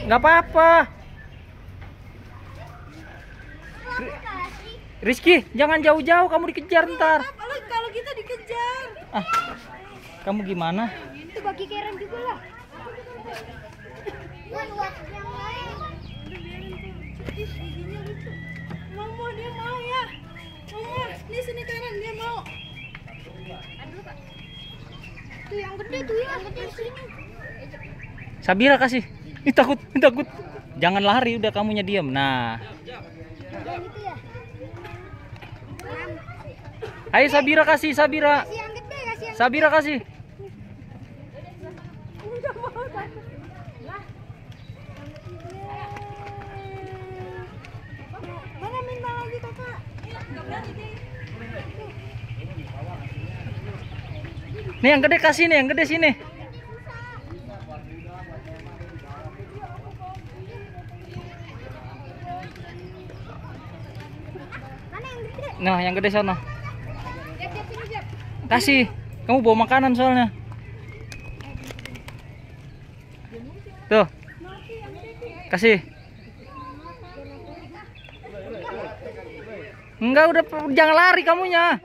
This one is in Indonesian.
Nggak apa-apa. Rizky, jangan jauh-jauh, kamu dikejar ntar. Kalau kita dikejar. Ah, kamu gimana? Itu bagi Karen juga lah. Mau dia mau ya. Mau, nih sini Karen dia mau. Aduh Kak. Tuh yang gede sini. Sabira kasih. Ih, takut. Jangan lari, udah kamunya diam. Nah. Gitu ya. Ayo Sabira kasih, Sabira. Kasih yang gede, kasih yang Sabira kasih. Mana minta lagi kakak? Nih yang gede kasih nih, yang gede sini. Mana yang gede? Nah, yang gede sana. Jep, sini Jep. Kasih. Kamu bawa makanan soalnya. Tuh. Kasih. Enggak, udah jangan lari kamunya.